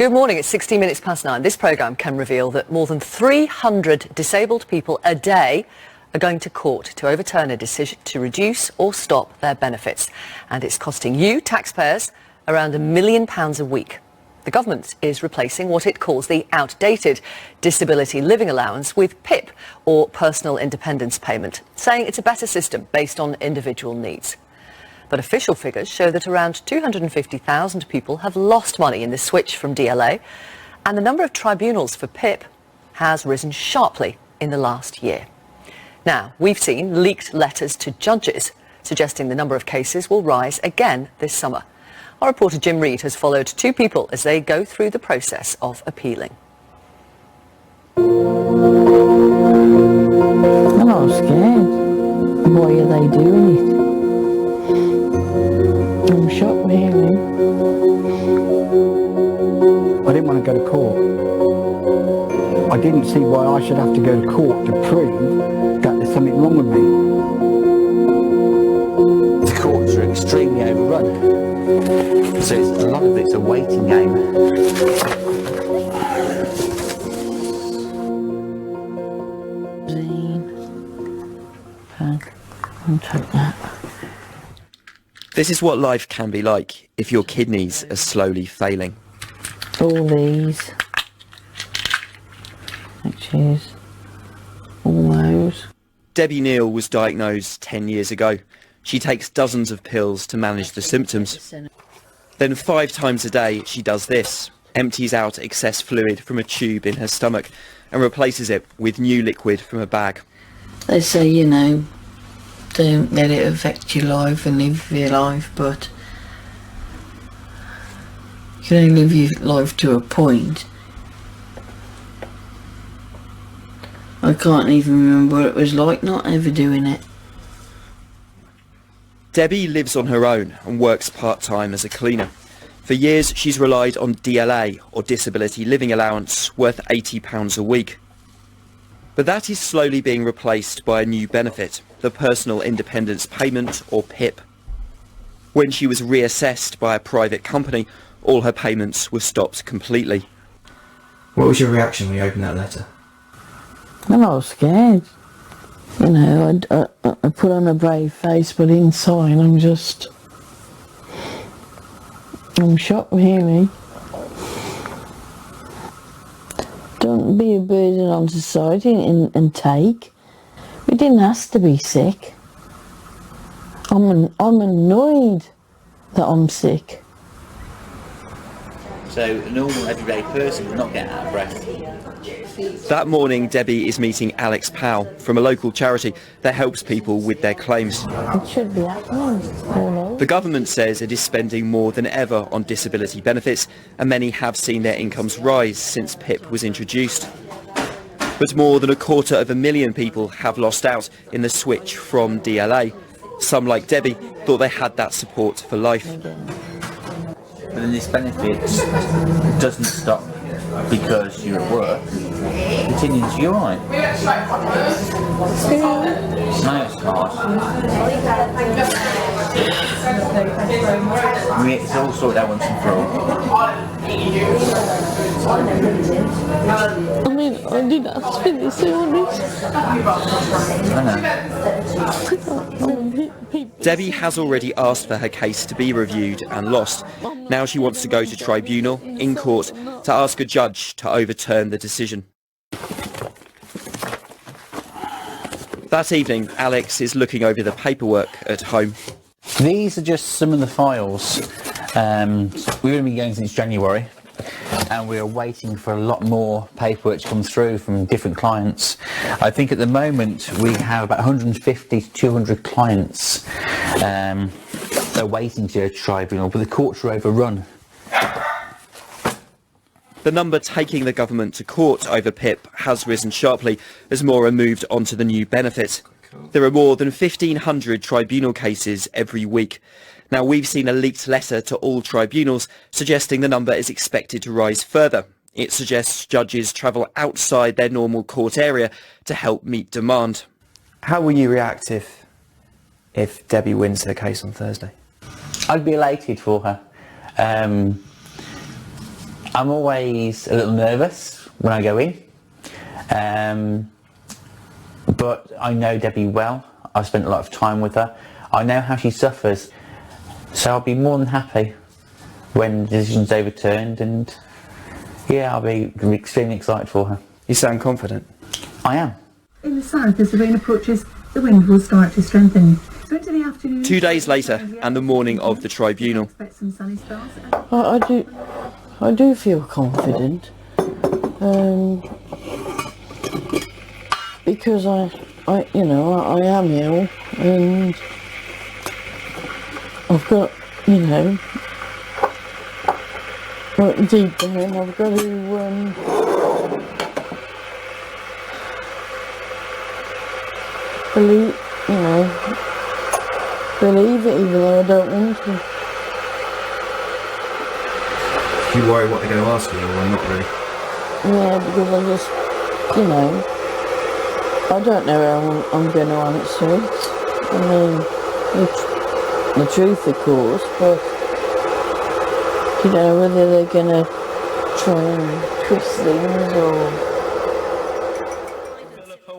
Good morning, it's 16 minutes past 9. This programme can reveal that more than 300 disabled people a day are going to court to overturn a decision to reduce or stop their benefits. And it's costing you, taxpayers, around £1 million a week. The government is replacing what it calls the outdated disability living allowance with PIP, or personal independence payment, saying it's a better system based on individual needs. But official figures show that around 250,000 people have lost money in the switch from DLA, and the number of tribunals for PIP has risen sharply in the last year. Now, we've seen leaked letters to judges suggesting the number of cases will rise again this summer. Our reporter Jim Reid has followed two people as they go through the process of appealing. I'm not scared. Why are they doing it? I'm shocked, really. I didn't want to go to court. I didn't see why I should have to go to court to prove that there's something wrong with me. The courts are extremely overrun, so a lot of it's a waiting game. I'll take that. This is what life can be like if your kidneys are slowly failing. All these, which is all those. Debbie Neal was diagnosed 10 years ago. She takes dozens of pills to manage the symptoms. Then 5 times a day she does this, empties out excess fluid from a tube in her stomach and replaces it with new liquid from a bag. They say, you know, don't let it affect your life and live your life, but you can only live your life to a point. I can't even remember what it was like not ever doing it. Debbie lives on her own and works part-time as a cleaner. For years she's relied on DLA, or Disability Living Allowance, worth £80 a week. But that is slowly being replaced by a new benefit, the Personal Independence Payment, or PIP. When she was reassessed by a private company, all her payments were stopped completely. What was your reaction when you opened that letter? Well, I was scared. You know, I put on a brave face, but inside I'm shocked, really. Don't be a burden on society and take. We didn't ask to be sick. I'm annoyed that I'm sick. So a normal everyday person would not get out of breath. That morning, Debbie is meeting Alex Powell from a local charity that helps people with their claims. It should be happening, you know. The government says it is spending more than ever on disability benefits, and many have seen their incomes rise since PIP was introduced. But more than 250,000 people have lost out in the switch from DLA. Some, like Debbie, thought they had that support for life. But then this benefit doesn't stop because you're at work. It continues, you're right. No, it's hard. It's all sorted out once and for all. I mean, I didn't ask for this illness. I know. Debbie has already asked for her case to be reviewed and lost. Now she wants to go to tribunal, in court, to ask a judge to overturn the decision. That evening, Alex is looking over the paperwork at home. These are just some of the files. We've only been going since January, and we are waiting for a lot more paperwork to come through from different clients. I think at the moment we have about 150 to 200 clients that are waiting to go to tribunal, but the courts are overrun. The number taking the government to court over PIP has risen sharply as more are moved onto the new benefit. There are more than 1,500 tribunal cases every week. Now, we've seen a leaked letter to all tribunals suggesting the number is expected to rise further. It suggests judges travel outside their normal court area to help meet demand. How will you react if Debbie wins her case on Thursday? I'd be elated for her. I'm always a little nervous when I go in, but I know Debbie well. I've spent a lot of time with her. I know how she suffers, so I'll be more than happy when the decision's overturned, and yeah, I'll be extremely excited for her. You sound confident. I am. In the south, as the rain approaches, the wind will start to strengthen. So into the afternoon... 2 days later, and the morning of the tribunal. Expect some sunny spells. I do feel confident, because I am ill, and I've got, deep down, I've got to believe it, even though I don't want to. Do you worry what they're going to ask you, or not really? Yeah, because I just, I don't know how I'm going to answer it. I mean, the truth, of course, but, whether they're going to try and twist things or...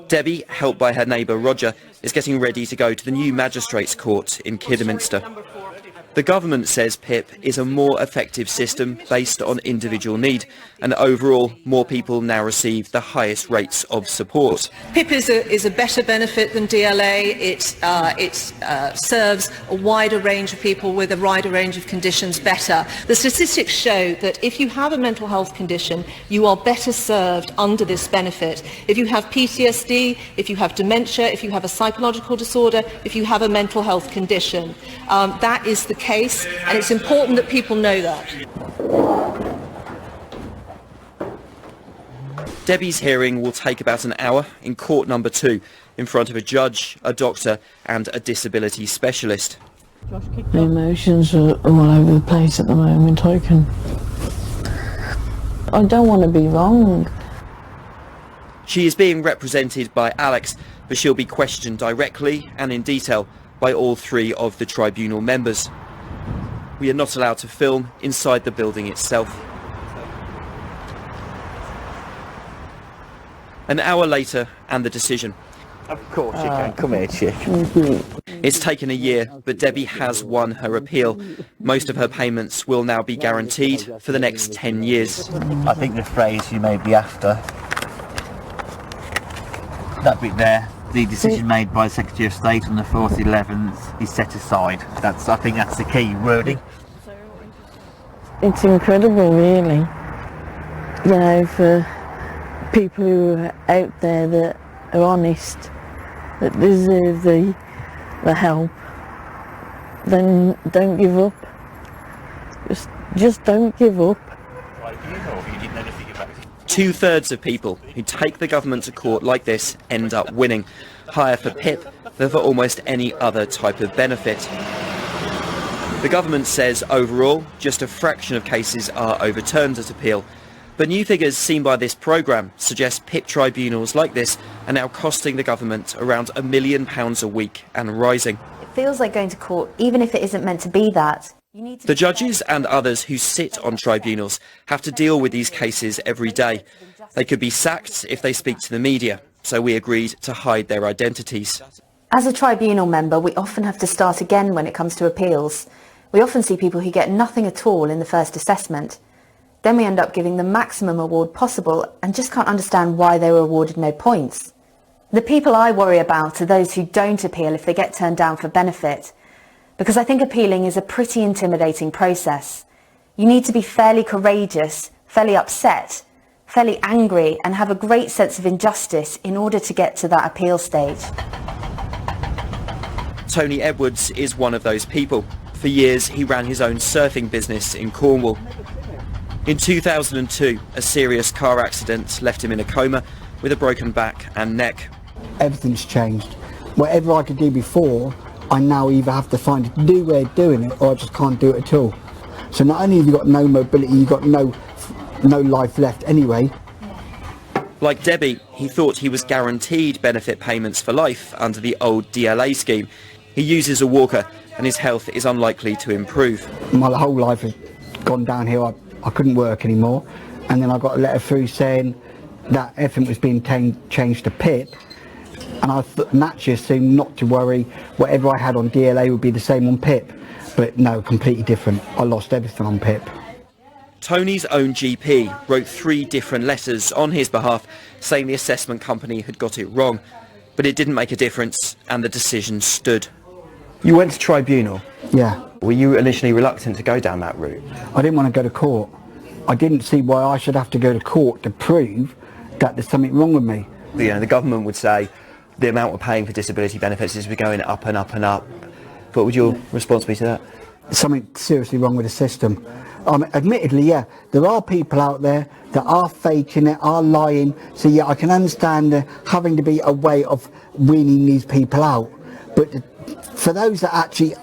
Debbie, helped by her neighbour Roger, is getting ready to go to the new magistrates' court in Kidderminster. The government says PIP is a more effective system based on individual need, and overall more people now receive the highest rates of support. PIP is a better benefit than DLA. It serves a wider range of people with a wider range of conditions better. The statistics show that if you have a mental health condition, you are better served under this benefit. If you have PTSD, if you have dementia, if you have a psychological disorder, if you have a mental health condition, that is the case, and it's important that people know that. Debbie's hearing will take about an hour in court number 2, in front of a judge, a doctor and a disability specialist. The emotions are all over the place at the moment. I don't want to be wrong. She is being represented by Alex, but she'll be questioned directly and in detail by all 3 of the tribunal members. We are not allowed to film inside the building itself. An hour later, and the decision. Of course you can. Come here, chick. It's taken a year, but Debbie has won her appeal. Most of her payments will now be guaranteed for the next 10 years. I think the phrase you may be after, that bit there, the decision made by the Secretary of State on the 4th 11th is set aside. I think that's the key wording. It's incredible, really, for people who are out there that are honest, that deserve the help. Then don't give up. Just don't give up. 2/3 of people who take the government to court like this end up winning, higher for PIP than for almost any other type of benefit. The government says overall just a fraction of cases are overturned at appeal, but new figures seen by this programme suggest PIP tribunals like this are now costing the government around £1 million a week and rising. It feels like going to court, even if it isn't meant to be that. The judges and others who sit on tribunals have to deal with these cases every day. They could be sacked if they speak to the media, so we agreed to hide their identities. As a tribunal member, we often have to start again when it comes to appeals. We often see people who get nothing at all in the first assessment. Then we end up giving the maximum award possible and just can't understand why they were awarded no points. The people I worry about are those who don't appeal if they get turned down for benefit, because I think appealing is a pretty intimidating process. You need to be fairly courageous, fairly upset, fairly angry, and have a great sense of injustice in order to get to that appeal stage. Tony Edwards is one of those people. For years, he ran his own surfing business in Cornwall. In 2002, a serious car accident left him in a coma with a broken back and neck. Everything's changed. Whatever I could do before, I now either have to find a new way of doing it, or I just can't do it at all. So not only have you got no mobility, you've got no life left anyway. Like Debbie, he thought he was guaranteed benefit payments for life under the old DLA scheme. He uses a walker and his health is unlikely to improve. My whole life has gone downhill. I couldn't work anymore, and then I got a letter through saying that everything was being changed to PIP, and I naturally assumed not to worry, whatever I had on DLA would be the same on PIP, but no, completely different. I lost everything on PIP. Tony's own GP wrote 3 different letters on his behalf saying the assessment company had got it wrong, but it didn't make a difference and the decision stood. You went to tribunal. Yeah. Were you initially reluctant to go down that route? I didn't want to go to court. I didn't see why I should have to go to court to prove that there's something wrong with me. You know, the government would say the amount we're paying for disability benefits is going up and up and up. What would your response be to that? There's something seriously wrong with the system. Admittedly, yeah, there are people out there that are faking it, are lying, so yeah, I can understand there having to be a way of weaning these people out. But for those that actually,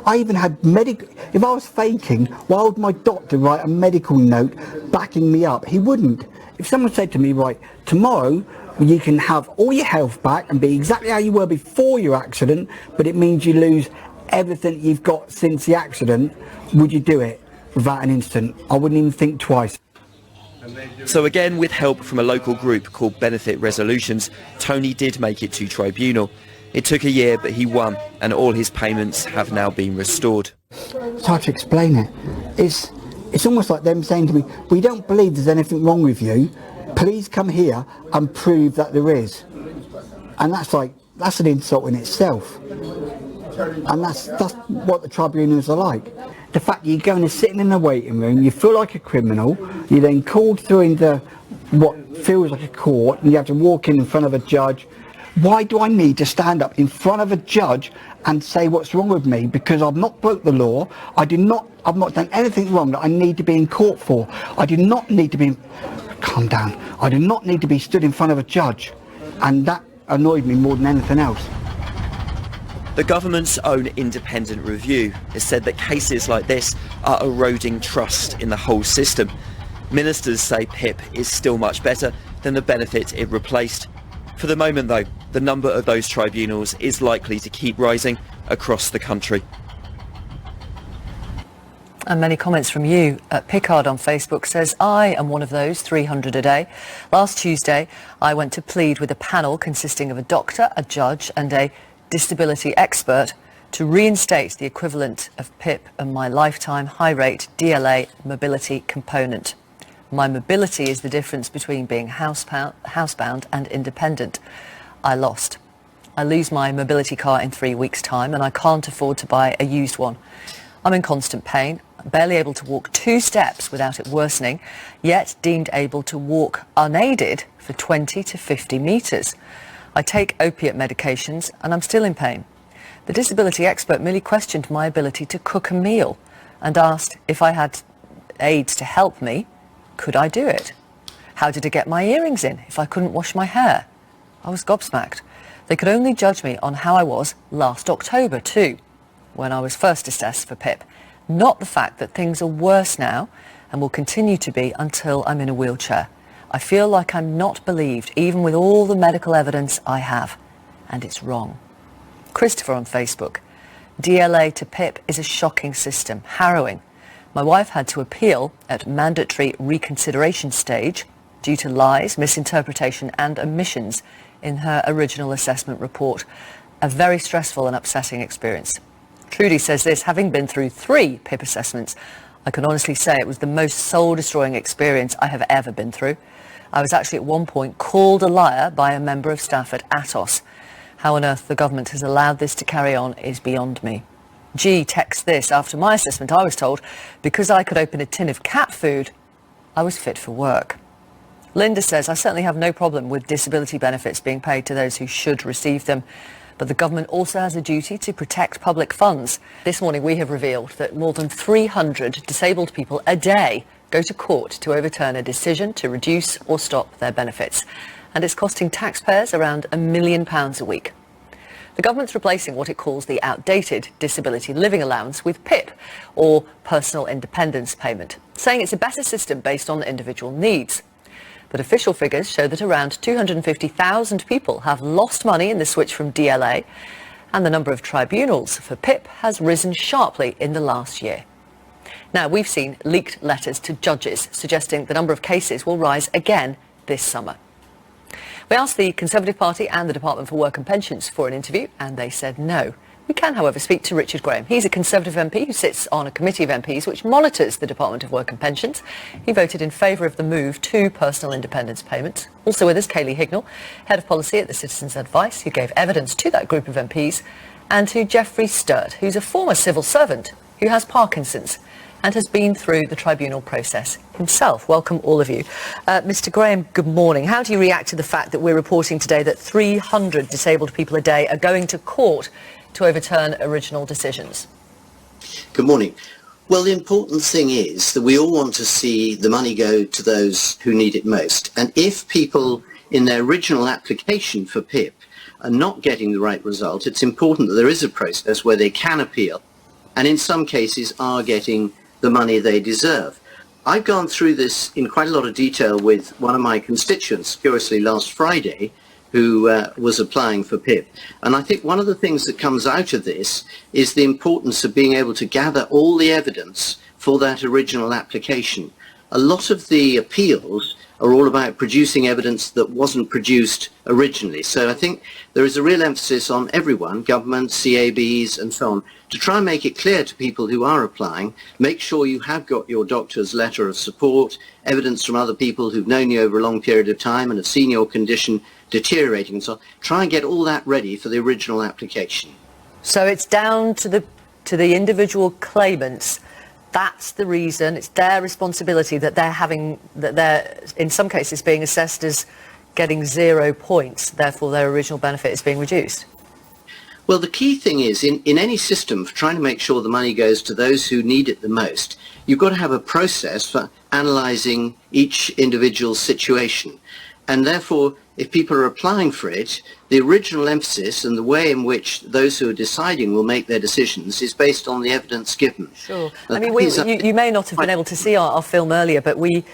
I even had if I was faking, why would my doctor write a medical note backing me up? He wouldn't. If someone said to me, right, tomorrow you can have all your health back and be exactly how you were before your accident, but it means you lose everything you've got since the accident, would you do it? Without an instant. I wouldn't even think twice. So again, with help from a local group called Benefit Resolutions, Tony did make it to tribunal. It took a year, but he won, and all his payments have now been restored. It's hard to explain it. It's almost like them saying to me, we don't believe there's anything wrong with you. Please come here and prove that there is. And that's an insult in itself. And that's what the tribunals are like. The fact that you're going and sitting in a waiting room, you feel like a criminal, you're then called through into what feels like a court, and you have to walk in front of a judge. Why do I need to stand up in front of a judge and say what's wrong with me? Because I've not broke the law, I've not done anything wrong that I need to be in court for. I do not need to be, calm down, I do not need to be stood in front of a judge. And that annoyed me more than anything else. The government's own independent review has said that cases like this are eroding trust in the whole system. Ministers say PIP is still much better than the benefit it replaced. For the moment though, the number of those tribunals is likely to keep rising across the country. And many comments from you. Pickard on Facebook says, I am one of those 300 a day. Last Tuesday, I went to plead with a panel consisting of a doctor, a judge and a disability expert to reinstate the equivalent of PIP and my lifetime high rate DLA mobility component. My mobility is the difference between being housebound and independent. I lost. I lose my mobility car in 3 weeks' time and I can't afford to buy a used one. I'm in constant pain, barely able to walk 2 steps without it worsening, yet deemed able to walk unaided for 20 to 50 metres. I take opiate medications and I'm still in pain. The disability expert merely questioned my ability to cook a meal and asked if I had aids to help me, could I do it? How did I get my earrings in if I couldn't wash my hair? I was gobsmacked. They could only judge me on how I was last October too, when I was first assessed for PIP, not the fact that things are worse now and will continue to be until I'm in a wheelchair. I feel like I'm not believed, even with all the medical evidence I have. And it's wrong. Christopher on Facebook. DLA to PIP is a shocking system, harrowing. My wife had to appeal at mandatory reconsideration stage due to lies, misinterpretation and omissions in her original assessment report. A very stressful and upsetting experience. Trudy says this, having been through 3 PIP assessments, I can honestly say it was the most soul-destroying experience I have ever been through. I was actually at one point called a liar by a member of staff at Atos. How on earth the government has allowed this to carry on is beyond me. G texts this, after my assessment I was told, because I could open a tin of cat food, I was fit for work. Linda says, I certainly have no problem with disability benefits being paid to those who should receive them, but the government also has a duty to protect public funds. This morning we have revealed that more than 300 disabled people a day go to court to overturn a decision to reduce or stop their benefits. And it's costing taxpayers around £1 million a week. The government's replacing what it calls the outdated disability living allowance with PIP, or personal independence payment, saying it's a better system based on individual needs. But official figures show that around 250,000 people have lost money in the switch from DLA, and the number of tribunals for PIP has risen sharply in the last year. Now, we've seen leaked letters to judges suggesting the number of cases will rise again this summer. We asked the Conservative Party and the Department for Work and Pensions for an interview, and they said no. We can, however, speak to Richard Graham. He's a Conservative MP who sits on a committee of MPs which monitors the Department of Work and Pensions. He voted in favour of the move to personal independence payments. Also with us, Kaylee Hignell, Head of Policy at the Citizens Advice, who gave evidence to that group of MPs, and to Geoffrey Sturt, who's a former civil servant who has Parkinson's and has been through the tribunal process himself. Welcome, all of you. Mr. Graham, good morning. How do you react to the fact that we're reporting today that 300 disabled people a day are going to court to overturn original decisions? Good morning. Well, the important thing is that we all want to see the money go to those who need it most. And if people in their original application for PIP are not getting the right result, it's important that there is a process where they can appeal and in some cases are getting the money they deserve. I've gone through this in quite a lot of detail with one of my constituents, curiously last Friday, who was applying for PIP. And I think one of the things that comes out of this is the importance of being able to gather all the evidence for that original application. A lot of the appeals are all about producing evidence that wasn't produced originally. So I think there is a real emphasis on everyone, government, CABs and so on, to try and make it clear to people who are applying, make sure you have got your doctor's letter of support, evidence from other people who've known you over a long period of time and have seen your condition deteriorating and so on. Try and get all that ready for the original application. So it's down to the individual claimants. That's the reason, it's their responsibility that they're in some cases being assessed as getting 0 points, therefore their original benefit is being reduced. Well, the key thing is in any system for trying to make sure the money goes to those who need it the most, you've got to have a process for analysing each individual situation. And therefore, if people are applying for it, the original emphasis and the way in which those who are deciding will make their decisions is based on the evidence given. Sure. I mean, you may not have been able to see our film earlier, but we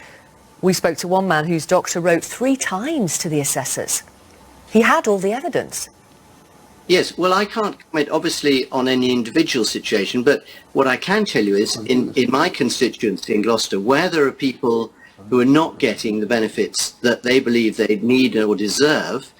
spoke to one man whose doctor wrote 3 times to the assessors. He had all the evidence. Yes, well, I can't comment, obviously, on any individual situation, but what I can tell you is in my constituency in Gloucester, where there are people who are not getting the benefits that they believe they need or deserve,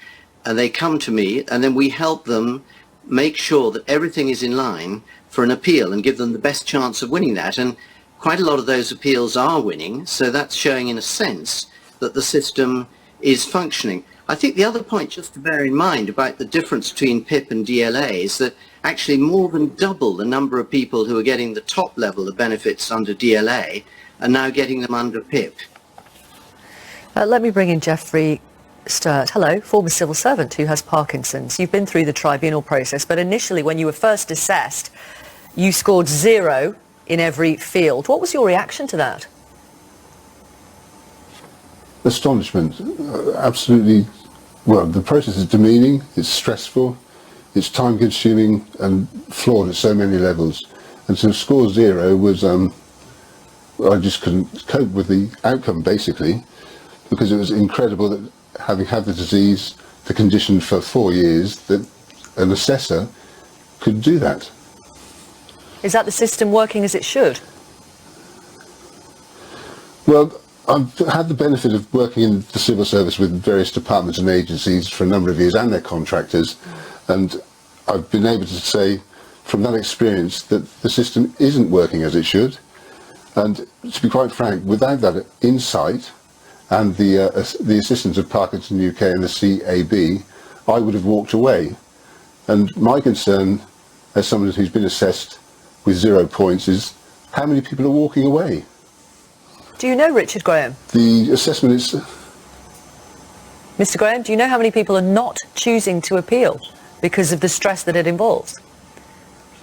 and they come to me, and then we help them make sure that everything is in line for an appeal and give them the best chance of winning that. And quite a lot of those appeals are winning, so that's showing in a sense that the system is functioning. I think the other point just to bear in mind about the difference between PIP and DLA is that actually more than double the number of people who are getting the top level of benefits under DLA are now getting them under PIP. Let me bring in Geoffrey Sturt. Hello, former civil servant who has Parkinson's. You've been through the tribunal process, but initially when you were first assessed, you scored 0 in every field. What was your reaction to that? Astonishment. Absolutely. Well, the process is demeaning, it's stressful, it's time consuming and flawed at so many levels. And to score 0 was, I just couldn't cope with the outcome basically, because it was incredible that having had the disease, the condition for 4 years, that an assessor could do that. Is that the system working as it should? Well, I've had the benefit of working in the civil service with various departments and agencies for a number of years and their contractors, and I've been able to say from that experience that the system isn't working as it should. And to be quite frank, without that insight and the assistance of Parkinson UK and the CAB, I would have walked away. And my concern as someone who's been assessed with 0 points is how many people are walking away. Do you know, Richard Graham? The assessment is... Mr. Graham, do you know how many people are not choosing to appeal because of the stress that it involves?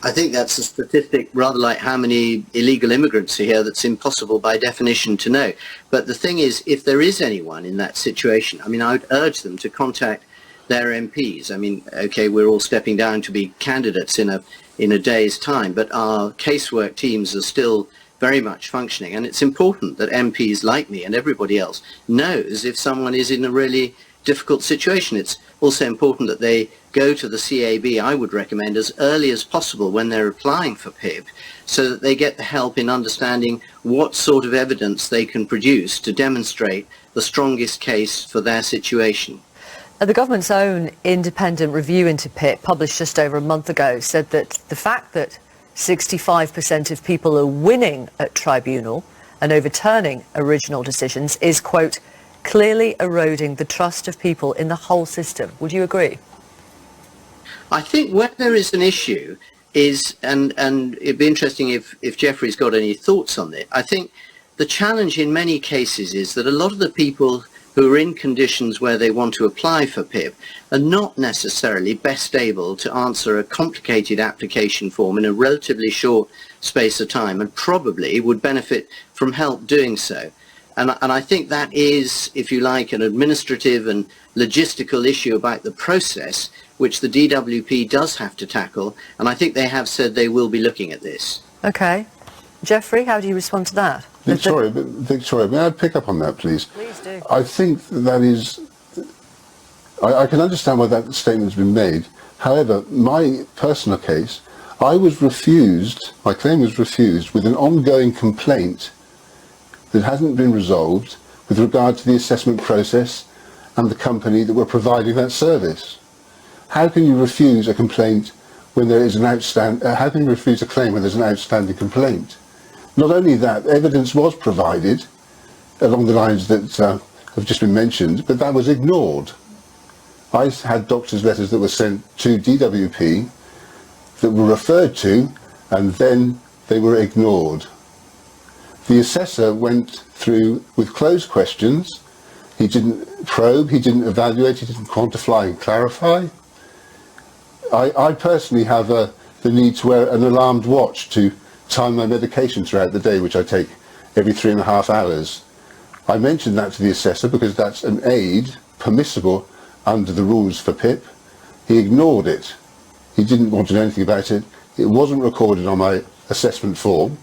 I think that's a statistic rather like how many illegal immigrants are here that's impossible by definition to know. But the thing is, if there is anyone in that situation, I mean, I would urge them to contact their MPs. I mean, okay, we're all stepping down to be candidates in a day's time, but our casework teams are still very much functioning, and it's important that MPs like me and everybody else knows if someone is in a really difficult situation. It's also important that they go to the CAB, I would recommend, as early as possible when they're applying for PIP, so that they get the help in understanding what sort of evidence they can produce to demonstrate the strongest case for their situation. The government's own independent review into PIP, published just over a month ago, said that the fact that 65% of people are winning at tribunal and overturning original decisions is, quote, clearly eroding the trust of people in the whole system. Would you agree? I think where there is an issue is, and it'd be interesting if Geoffrey's got any thoughts on it, I think the challenge in many cases is that a lot of the people who are in conditions where they want to apply for PIP are not necessarily best able to answer a complicated application form in a relatively short space of time, and probably would benefit from help doing so. And I think that is, if you like, an administrative and logistical issue about the process, which the DWP does have to tackle, and I think they have said they will be looking at this. Okay. Geoffrey, how do you respond to that? Victoria, may I pick up on that, please? Please do. I think that is... I can understand why that statement's been made. However, my personal case, I was refused, my claim was refused with an ongoing complaint that hasn't been resolved with regard to the assessment process and the company that were providing that service. How can you refuse a complaint when there is an how can you refuse a claim when there's an outstanding complaint? Not only that, evidence was provided along the lines that have just been mentioned, but that was ignored. I had doctors' letters that were sent to DWP that were referred to, and then they were ignored. The assessor went through with closed questions. He didn't probe, he didn't evaluate, he didn't quantify and clarify. I personally have the need to wear an alarmed watch to time my medication throughout the day, which I take every 3.5 hours. I mentioned that to the assessor because that's an aid permissible under the rules for PIP. He ignored it. He didn't want to know anything about it. It wasn't recorded on my assessment form.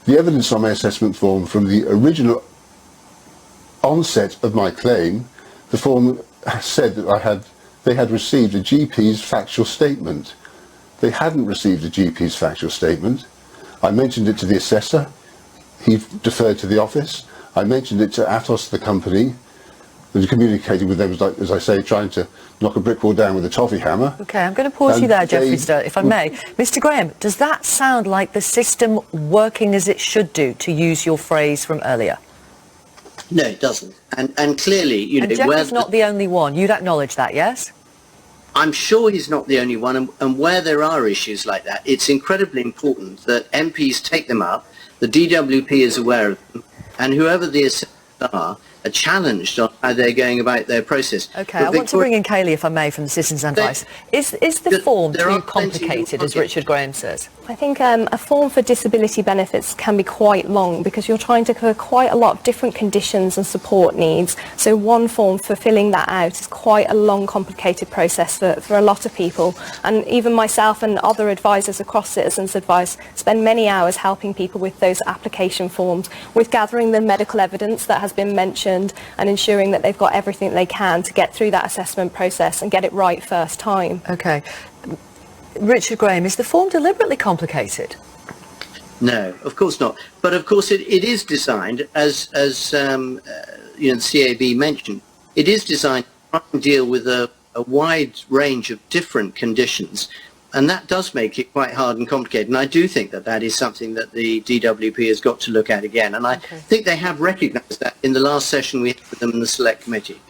The evidence on my assessment form from the original onset of my claim, the form said that they had received a GP's factual statement. They hadn't received a GP's factual statement. I mentioned it to the assessor. He deferred to the office. I mentioned it to Atos, the company. And communicating with them was like, as I say, trying to knock a brick wall down with a toffee hammer. Okay, I'm going to pause you there, Geoffrey Sturt, if I may. Mr. Graham, does that sound like the system working as it should do, to use your phrase from earlier? No, it doesn't. And clearly, you know, and Geoffrey's not the only one. You'd acknowledge that, yes? I'm sure he's not the only one. And where there are issues like that, it's incredibly important that MPs take them up, the DWP is aware of them, and whoever the assessors are challenged on how they're going about their process. Okay, I want to bring in Kayleigh, if I may, from the Citizens Advice. Is the form too complicated, as Richard Graham says? I think a form for disability benefits can be quite long because you're trying to cover quite a lot of different conditions and support needs. So one form for filling that out is quite a long, complicated process for a lot of people. And even myself and other advisors across Citizens Advice spend many hours helping people with those application forms, with gathering the medical evidence that has been mentioned and ensuring that they've got everything they can to get through that assessment process and get it right first time. Okay. Richard Graham, is the form deliberately complicated? No, of course not. But of course it is designed, as you know, the CAB mentioned, it is designed to try and deal with a wide range of different conditions. And that does make it quite hard and complicated. And I do think that is something that the DWP has got to look at again. And I think they have recognised that in the last session we had with them in the Select Committee.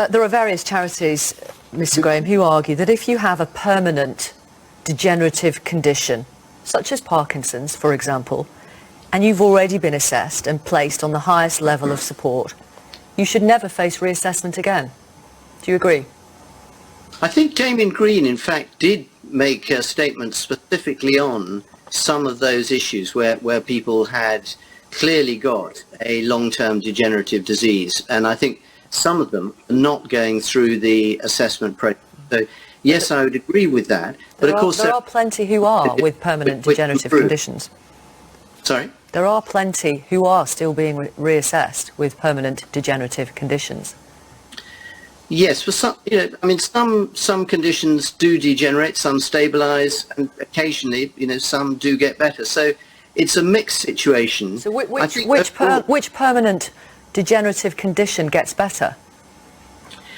There are various charities, Mr. Graham, who argue that if you have a permanent degenerative condition, such as Parkinson's, for example, and you've already been assessed and placed on the highest level of support, you should never face reassessment again. Do you agree? I think Damien Green, in fact, did make a statement specifically on some of those issues where people had clearly got a long-term degenerative disease. And I think some of them are not going through the assessment process. So, yes, I would agree with that. But of course, there are plenty who are with permanent degenerative conditions. Sorry? There are plenty who are still being reassessed with permanent degenerative conditions. Yes, for some, some conditions do degenerate, some stabilise, and occasionally, some do get better. So it's a mixed situation. So which permanent degenerative condition gets better?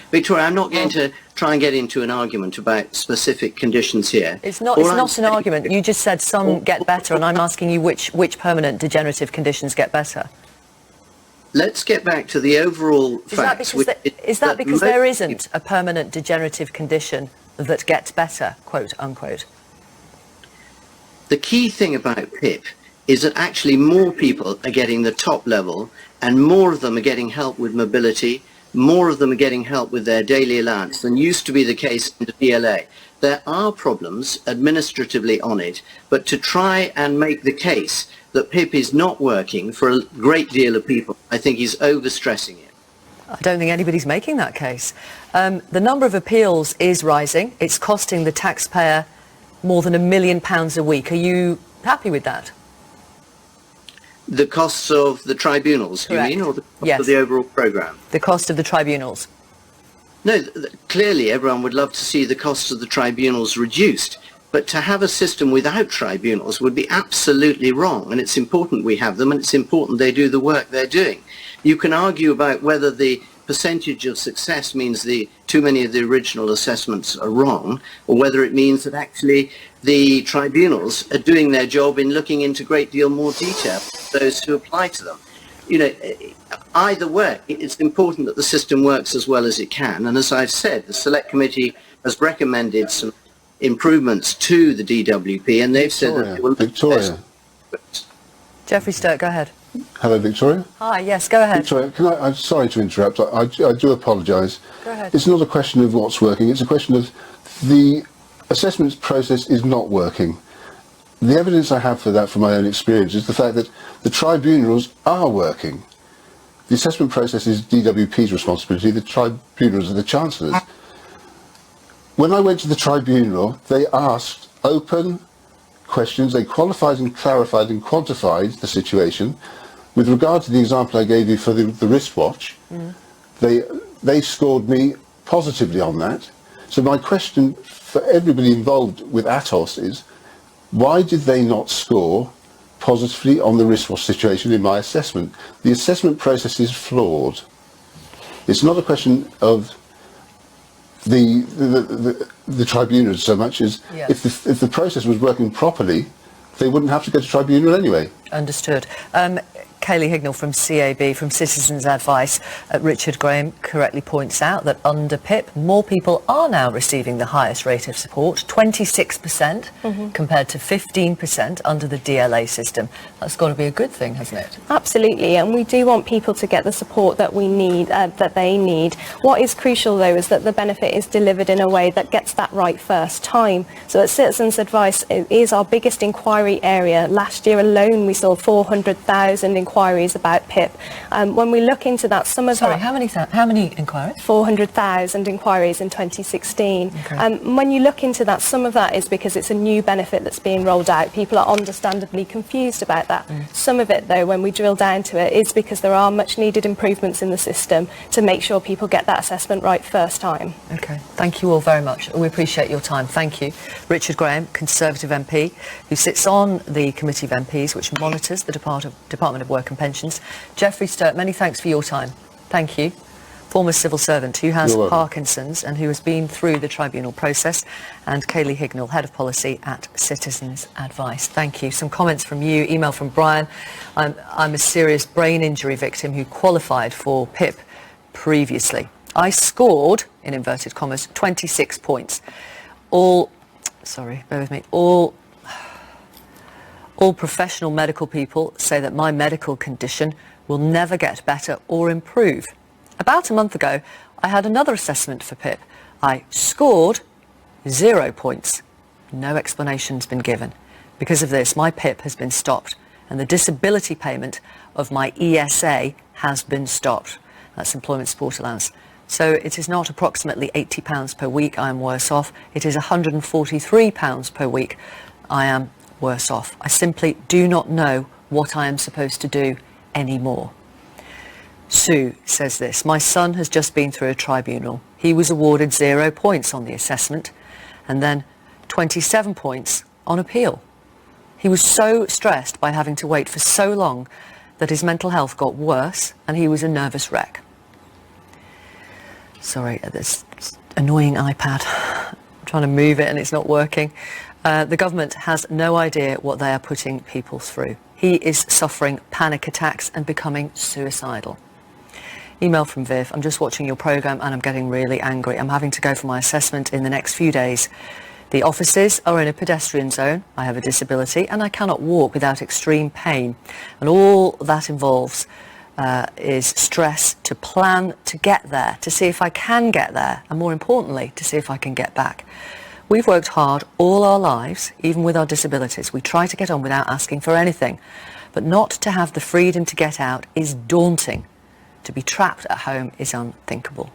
Victoria, I'm not going to try and get into an argument about specific conditions here. It's not an argument. You just said some get better, and I'm asking you which permanent degenerative conditions get better. Let's get back to the overall facts. Is that because there isn't a permanent degenerative condition that gets better, quote unquote? The key thing about PIP is that actually more people are getting the top level, and more of them are getting help with mobility, more of them are getting help with their daily allowance than used to be the case in the DLA. There are problems administratively on it, but to try and make the case that PIP is not working for a great deal of people, I think is overstressing it. I don't think anybody's making that case. The number of appeals is rising. It's costing the taxpayer more than £1 million a week. Are you happy with that? The costs of the tribunals, Correct. You mean, or the cost of the overall programme? The cost of the tribunals. No, clearly everyone would love to see the costs of the tribunals reduced, but to have a system without tribunals would be absolutely wrong, and it's important we have them, and it's important they do the work they're doing. You can argue about whether the percentage of success means too many of the original assessments are wrong, or whether it means that actually the tribunals are doing their job in looking into a great deal more detail for those who apply to them. Either way, it's important that the system works as well as it can, and as I've said, the Select Committee has recommended some improvements to the DWP, and they've said that they will... Victoria. Geoffrey Sturt, go ahead. Hello, Victoria. Hi, yes, go ahead. Victoria, I'm sorry to interrupt. I do apologise. Go ahead. It's not a question of what's working. It's a question of the assessment process is not working. The evidence I have for that from my own experience is the fact that the tribunals are working. The assessment process is DWP's responsibility. The tribunals are the Chancellor's. When I went to the tribunal, they asked open questions. They qualified and clarified and quantified the situation. With regard to the example I gave you for the wristwatch, they scored me positively on that. So my question for everybody involved with Atos is, why did they not score positively on the wristwatch situation in my assessment? The assessment process is flawed. It's not a question of the tribunals so much as if the process was working properly, they wouldn't have to go to tribunal anyway. Understood. Kaylee Hignell from CAB, from Citizens Advice, Richard Graham correctly points out that under PIP, more people are now receiving the highest rate of support, 26% compared to 15% under the DLA system. That's got to be a good thing, hasn't it? Absolutely, and we do want people to get the support that we need, that they need. What is crucial, though, is that the benefit is delivered in a way that gets that right first time. So at Citizens Advice, it is our biggest inquiry area. Last year alone, we saw 400,000 inquiries about PIP. When we look into that, some of Sorry, how many inquiries? 400,000 inquiries in 2016. Okay. When you look into that, some of that is because it's a new benefit that's being rolled out. People are understandably confused about that. Some of it, though, when we drill down to it, is because there are much needed improvements in the system to make sure people get that assessment right first time. Okay, thank you all very much. We appreciate your time. Thank you. Richard Graham, Conservative MP, who sits on the Committee of MPs, which monitors the Department of Work and Pensions. Geoffrey Sturt, many thanks for your time. Thank you. Former civil servant who has Parkinson's and who has been through the tribunal process, and Kaylee Hignell, Head of Policy at Citizens Advice. Thank you. Some comments from you. Email from Brian. I'm a serious brain injury victim who qualified for PIP previously. I scored, in inverted commas, 26 points. All professional medical people say that my medical condition will never get better or improve. About a month ago, I had another assessment for PIP. I scored 0 points. No explanation's been given. Because of this, my PIP has been stopped, and the disability payment of my ESA has been stopped. That's Employment Support Allowance. So it is not approximately £80 per week I am worse off. It is £143 per week I am worse off. I simply do not know what I am supposed to do anymore. Sue says this: my son has just been through a tribunal. He was awarded 0 points on the assessment and then 27 points on appeal. He was so stressed by having to wait for so long that his mental health got worse and he was a nervous wreck. Sorry, this annoying iPad. I'm trying to move it and it's not working. The government has no idea what they are putting people through. He is suffering panic attacks and becoming suicidal. Email from Viv: I'm just watching your programme and I'm getting really angry. I'm having to go for my assessment in the next few days. The offices are in a pedestrian zone. I have a disability and I cannot walk without extreme pain. And all that involves is stress to plan to get there, to see if I can get there, and more importantly, to see if I can get back. We've worked hard all our lives, even with our disabilities. We try to get on without asking for anything. But not to have the freedom to get out is daunting. To be trapped at home is unthinkable.